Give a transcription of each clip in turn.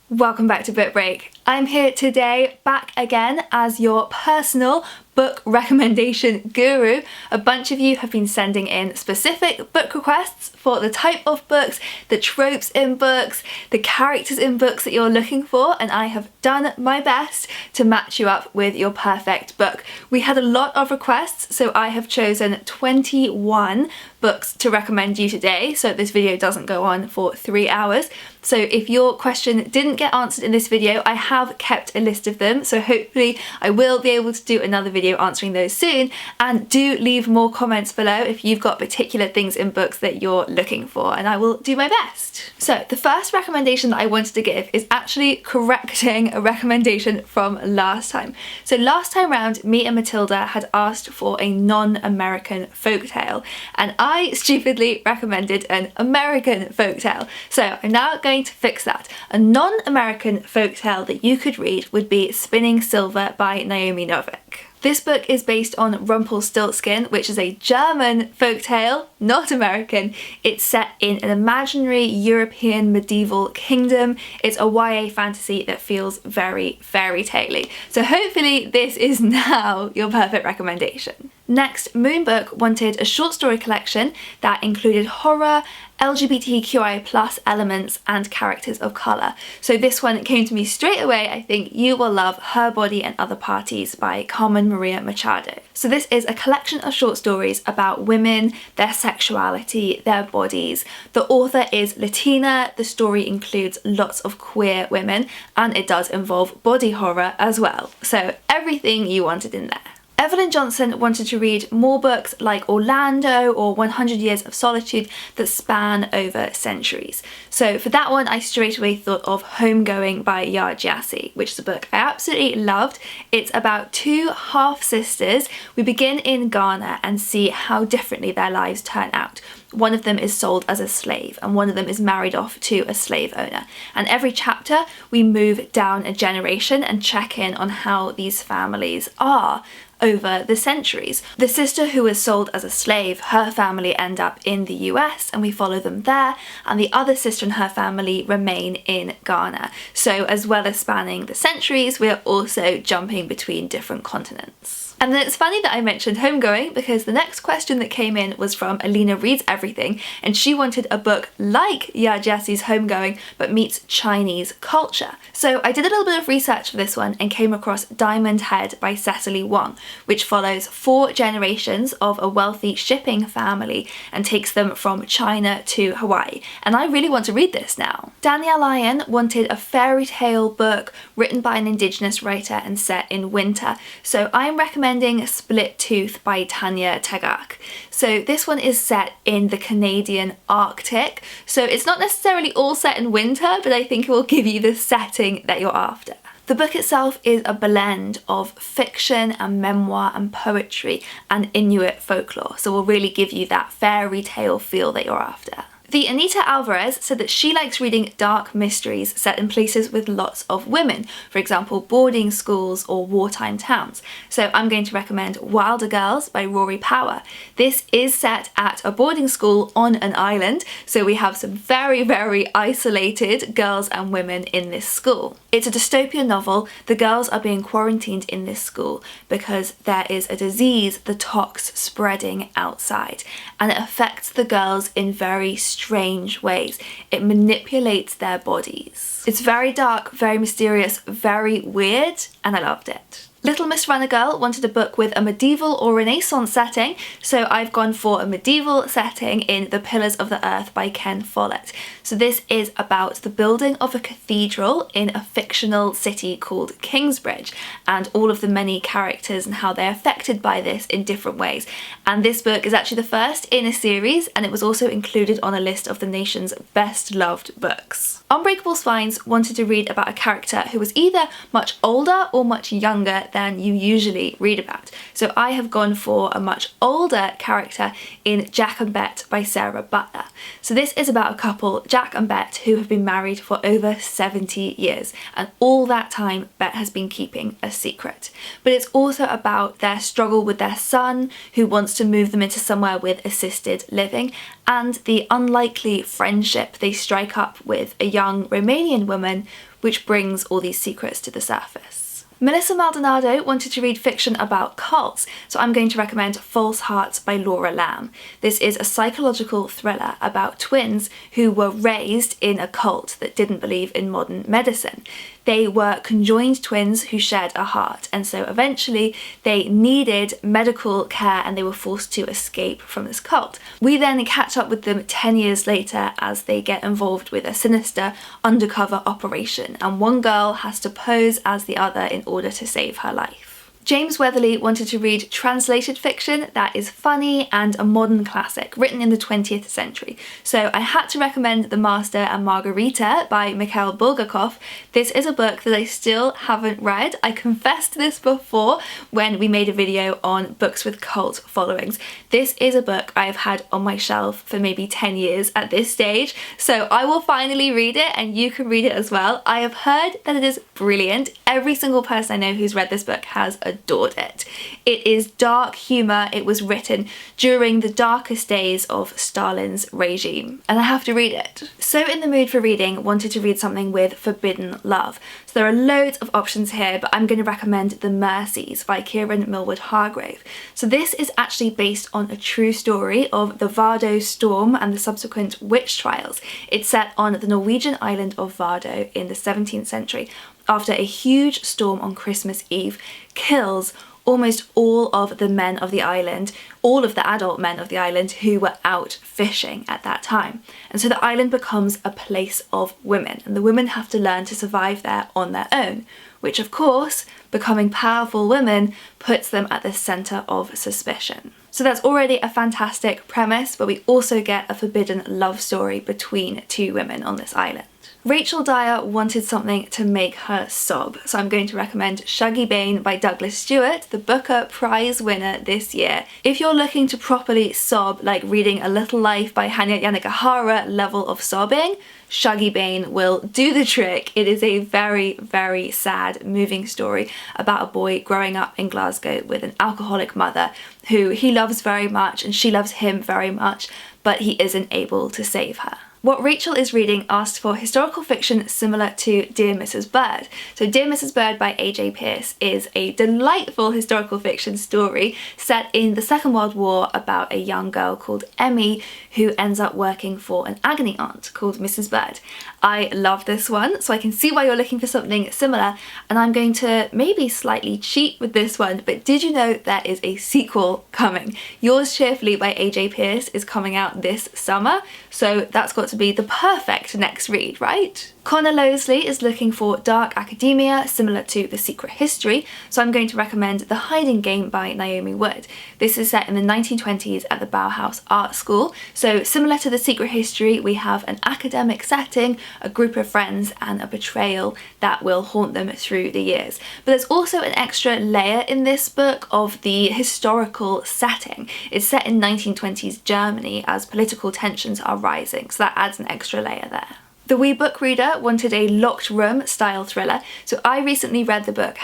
Welcome back to Book Break. I'm here today, back again as your personal book recommendation guru. A bunch of you have been sending in specific book requests for the type of books, the tropes in books, the characters in books that you're looking for, and I have done my best to match you up with your perfect book. We had a lot of requests, so I have chosen 21 books to recommend you today, so this video doesn't go on for 3 hours. So if your question didn't get answered in this video, I have kept a list of them, so hopefully I will be able to do another video answering those soon. And do leave more comments below if you've got particular things in books that you're looking for, and I will do my best. So the first recommendation that I wanted to give is actually correcting a recommendation from last time. So last time round, me and Matilda had asked for a non-American folktale, and I stupidly recommended an American folktale. So I'm now going to fix that. A non-American folktale that you could read would be Spinning Silver by Naomi Novik. This book is based on Rumpelstiltskin, which is a German folktale, not American. It's set in an imaginary European medieval kingdom. It's a YA fantasy that feels very fairy tale-y. So hopefully this is now your perfect recommendation. Next, Moonbook wanted a short story collection that included horror, LGBTQI+ elements and characters of colour. So this one came to me straight away. I think you will love Her Body and Other Parties by Carmen Maria Machado. So this is a collection of short stories about women, their sexuality, their bodies. The author is Latina, the story includes lots of queer women, and it does involve body horror as well. So everything you wanted in there. Evelyn Johnson wanted to read more books like Orlando or 100 Years of Solitude that span over centuries. So for that one, I straight away thought of Homegoing by Yaa Gyasi, which is a book I absolutely loved. It's about two half-sisters. We begin in Ghana and see how differently their lives turn out. One of them is sold as a slave and one of them is married off to a slave owner. And every chapter we move down a generation and check in on how these families are over the centuries. The sister who was sold as a slave, her family end up in the US and we follow them there, and the other sister and her family remain in Ghana. So as well as spanning the centuries, we're also jumping between different continents. And then it's funny that I mentioned Homegoing because the next question that came in was from Alina Reads Everything, and she wanted a book like Yaa Gyasi's Homegoing but meets Chinese culture. So I did a little bit of research for this one and came across Diamond Head by Cecily Wong, which follows 4 generations of a wealthy shipping family and takes them from China to Hawaii. And I really want to read this now. Danielle Lyon wanted a fairy tale book written by an Indigenous writer and set in winter. So I'm recommending Split Tooth by Tanya Tagaq. So this one is set in the Canadian Arctic. So it's not necessarily all set in winter, but I think it will give you the setting that you're after. The book itself is a blend of fiction and memoir and poetry and Inuit folklore, so will really give you that fairy tale feel that you're after. The Anita Alvarez said that she likes reading dark mysteries set in places with lots of women, for example boarding schools or wartime towns. So I'm going to recommend Wilder Girls by Rory Power. This is set at a boarding school on an island, so we have some very isolated girls and women in this school. It's a dystopian novel. The girls are being quarantined in this school because there is a disease, the tox, spreading outside, and it affects the girls in very strange ways. It manipulates their bodies. It's very dark, very mysterious, very weird, and I loved it. Little Miss Runagirl wanted a book with a medieval or Renaissance setting, so I've gone for a medieval setting in The Pillars of the Earth by Ken Follett. So this is about the building of a cathedral in a fictional city called Kingsbridge, and all of the many characters and how they're affected by this in different ways. And this book is actually the first in a series, and it was also included on a list of the nation's best loved books. Unbreakable Spines wanted to read about a character who was either much older or much younger than you usually read about. So I have gone for a much older character in Jack and Bet by Sarah Butler. So this is about a couple, Jack and Bet, who have been married for over 70 years, and all that time Bet has been keeping a secret. But it's also about their struggle with their son, who wants to move them into somewhere with assisted living, and the unlikely friendship they strike up with a young Romanian woman which brings all these secrets to the surface. Melissa Maldonado wanted to read fiction about cults, so I'm going to recommend False Hearts by Laura Lamb. This is a psychological thriller about twins who were raised in a cult that didn't believe in modern medicine. They were conjoined twins who shared a heart, and so eventually they needed medical care and they were forced to escape from this cult. We then catch up with them 10 years later as they get involved with a sinister undercover operation, and one girl has to pose as the other in order to save her life. James Weatherly wanted to read translated fiction that is funny and a modern classic written in the 20th century. So I had to recommend The Master and Margarita by Mikhail Bulgakov. This is a book that I still haven't read. I confessed this before when we made a video on books with cult followings. This is a book I've had on my shelf for maybe 10 years at this stage, so I will finally read it and you can read it as well. I have heard that it is brilliant. Every single person I know who's read this book has adored it. It is dark humour. It was written during the darkest days of Stalin's regime, and I have to read it. So in the mood for reading, wanted to read something with forbidden love. So there are loads of options here, but I'm going to recommend The Mercies by Kieran Millward Hargrave. So this is actually based on a true story of the Vardø storm and the subsequent witch trials. It's set on the Norwegian island of Vardø in the 17th century, after a huge storm on Christmas Eve kills almost all of the men of the island, all of the adult men of the island who were out fishing at that time. And so the island becomes a place of women, and the women have to learn to survive there on their own, which of course, becoming powerful women puts them at the centre of suspicion. So that's already a fantastic premise, but we also get a forbidden love story between two women on this island. Rachel Dyer wanted something to make her sob, so I'm going to recommend Shaggy Bane by Douglas Stewart, the Booker Prize winner this year. If you're looking to properly sob, like reading A Little Life by Hanya Yanagihara level of sobbing, Shaggy Bane will do the trick. It is a very, very sad, moving story about a boy growing up in Glasgow with an alcoholic mother who he loves very much and she loves him very much, but he isn't able to save her. What Rachel is reading asked for historical fiction similar to Dear Mrs. Bird. So Dear Mrs. Bird by A.J. Pearce is a delightful historical fiction story set in the Second World War about a young girl called Emmy who ends up working for an agony aunt called Mrs. Bird. I love this one, so I can see why you're looking for something similar, and I'm going to maybe slightly cheat with this one, but did you know there is a sequel coming? Yours Cheerfully by A.J. Pearce is coming out this summer, so that's got to be the perfect next read, right? Connor Lowesley is looking for dark academia similar to The Secret History, so I'm going to recommend The Hiding Game by Naomi Wood. This is set in the 1920s at the Bauhaus Art School, so similar to The Secret History, we have an academic setting, a group of friends, and a betrayal that will haunt them through the years. But there's also an extra layer in this book of the historical setting. It's set in 1920s Germany as political tensions are rising, so that adds an extra layer there. The Wee Book Reader wanted a locked room style thriller, so I recently read the book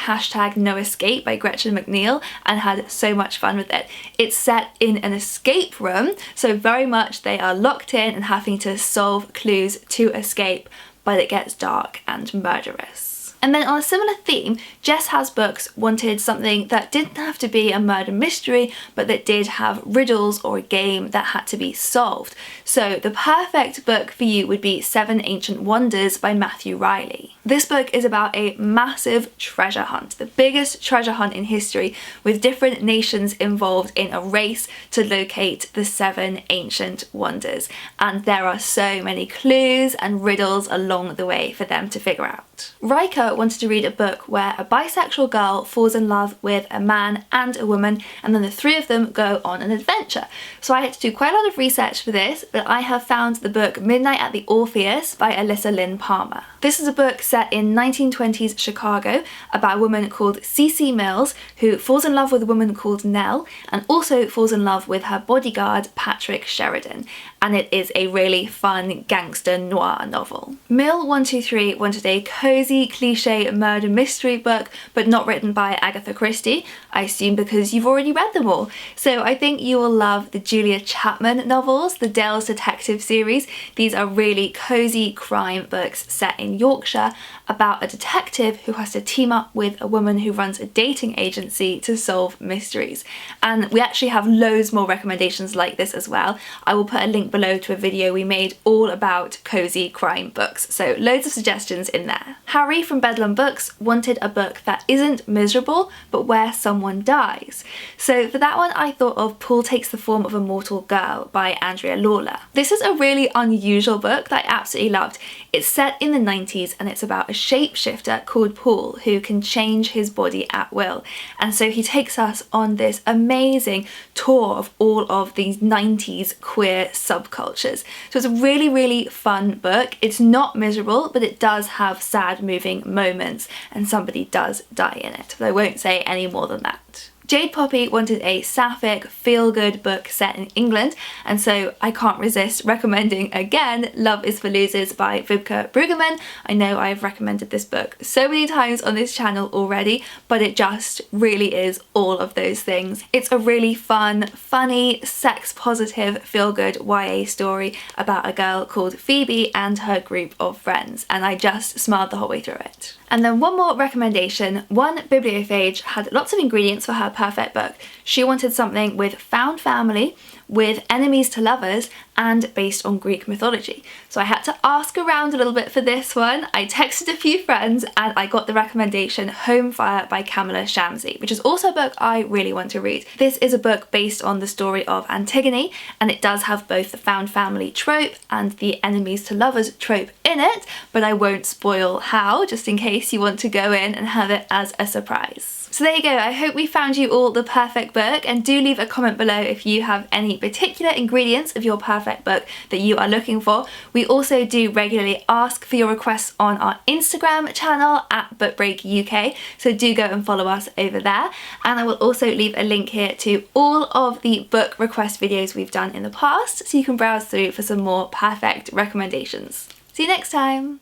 #No Escape by Gretchen McNeil and had so much fun with it. It's set in an escape room, so very much they are locked in and having to solve clues to escape, but it gets dark and murderous. And then on a similar theme, Jess Has Books wanted something that didn't have to be a murder mystery, but that did have riddles or a game that had to be solved. So the perfect book for you would be Seven Ancient Wonders by Matthew Riley. This book is about a massive treasure hunt, the biggest treasure hunt in history, with different nations involved in a race to locate the seven ancient wonders. And there are so many clues and riddles along the way for them to figure out. Riker wanted to read a book where a bisexual girl falls in love with a man and a woman, and then the three of them go on an adventure. So I had to do quite a lot of research for this, but I have found the book Midnight at the Orpheus by Alyssa Lynn Palmer. This is a book set in 1920s Chicago about a woman called Cece Mills who falls in love with a woman called Nell and also falls in love with her bodyguard Patrick Sheridan, and it is a really fun gangster noir novel. Mill123 wanted a cozy cliche murder mystery book but not written by Agatha Christie, I assume because you've already read them all. So I think you will love the Julia Chapman novels, the Dale's Detective series. These are really cozy crime books set in Yorkshire, about a detective who has to team up with a woman who runs a dating agency to solve mysteries. And we actually have loads more recommendations like this as well. I will put a link below to a video we made all about cozy crime books, so loads of suggestions in there. Harry from Bedlam Books wanted a book that isn't miserable but where someone dies. So for that one I thought of Paul Takes the Form of a Mortal Girl by Andrea Lawler. This is a really unusual book that I absolutely loved. It's set in the 90s and it's about a shapeshifter called Paul who can change his body at will. And so he takes us on this amazing tour of all of these 90s queer subcultures. So it's a really, really fun book. It's not miserable, but it does have sad moving moments and somebody does die in it. But I won't say any more than that. Jade Poppy wanted a sapphic, feel-good book set in England, and so I can't resist recommending again Love is for Losers by Vibke Brueggemann. I know I've recommended this book so many times on this channel already, but it just really is all of those things. It's a really fun, funny, sex-positive, feel-good YA story about a girl called Phoebe and her group of friends, and I just smiled the whole way through it. And then one more recommendation. One bibliophage had lots of ingredients for her perfect book. She wanted something with found family, with enemies to lovers, and based on Greek mythology. So I had to ask around a little bit for this one. I texted a few friends and I got the recommendation Home Fire by Kamila Shamsi, which is also a book I really want to read. This is a book based on the story of Antigone, and it does have both the found family trope and the enemies to lovers trope in it, but I won't spoil how, just in case you want to go in and have it as a surprise. So there you go, I hope we found you all the perfect book, and do leave a comment below if you have any particular ingredients of your perfect book that you are looking for. We also do regularly ask for your requests on our Instagram channel at BookBreakUK, so do go and follow us over there. And I will also leave a link here to all of the book request videos we've done in the past, so you can browse through for some more perfect recommendations. See you next time!